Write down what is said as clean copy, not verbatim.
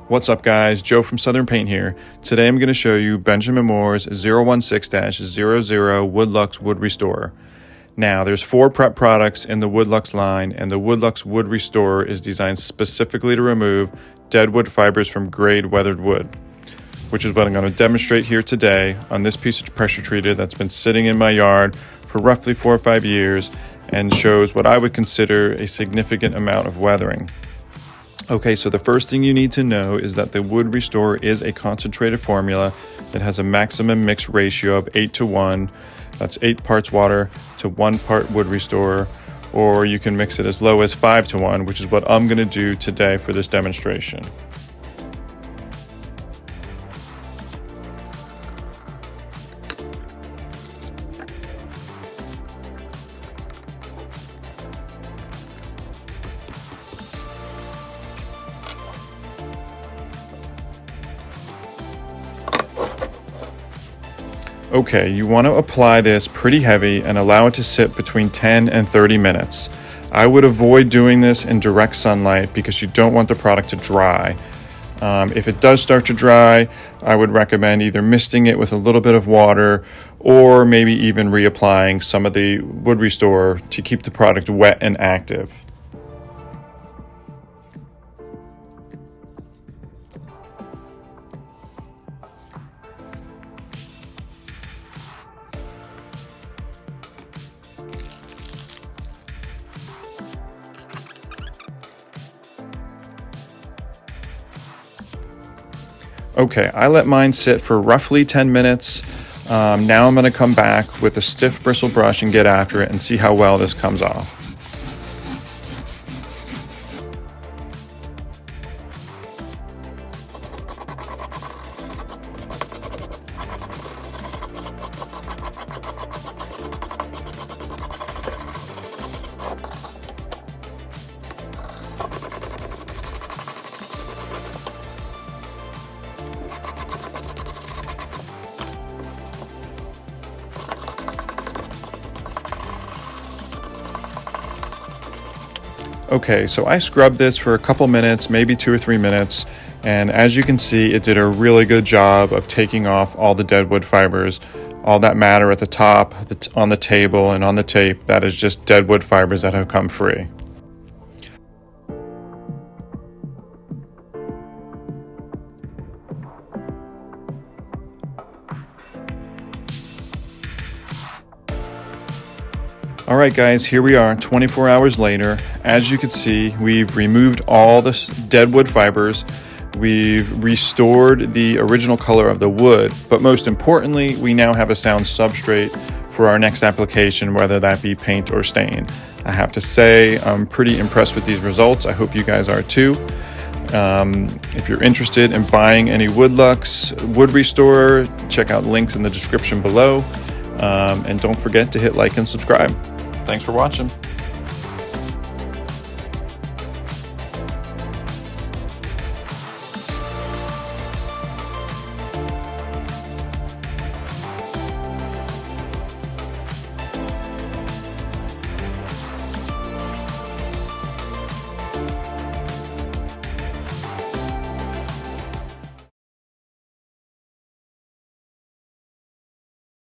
What's up guys, Joe from Southern Paint here. Today I'm going to show you Benjamin Moore's 016-00 Woodluxe Wood Restorer. Now there's 4 prep products in the Woodluxe line, and the Woodluxe Wood Restorer is designed specifically to remove dead wood fibers from grade weathered wood, which is what I'm going to demonstrate here today on this piece of pressure treated that's been sitting in my yard for roughly 4 or 5 years and shows what I would consider a significant amount of weathering. Okay, so the first thing you need to know is that the Wood Restorer is a concentrated formula that has a maximum mix ratio of 8:1. That's 8 parts water to 1 part Wood Restorer, or you can mix it as low as 5:1, which is what I'm going to do today for this demonstration. Okay, you want to apply this pretty heavy and allow it to sit between 10 and 30 minutes. I would avoid doing this in direct sunlight because you don't want the product to dry. If it does start to dry, I would recommend either misting it with a little bit of water or maybe even reapplying some of the Wood Restorer to keep the product wet and active. Okay, I let mine sit for roughly 10 minutes. Now I'm going to come back with a stiff bristle brush and get after it and see how well this comes off. Okay, so I scrubbed this for a couple minutes, maybe 2 or 3 minutes, and as you can see, it did a really good job of taking off all the dead wood fibers, all that matter at the top, on the table, and on the tape. That is just dead wood fibers that have come free. All right guys, here we are 24 hours later. As you can see, we've removed all the dead wood fibers. We've restored the original color of the wood, but most importantly, we now have a sound substrate for our next application, whether that be paint or stain. I have to say, I'm pretty impressed with these results. I hope you guys are too. If you're interested in buying any Woodluxe Wood Restorer, check out links in the description below. And don't forget to hit like and subscribe. Thanks for watching.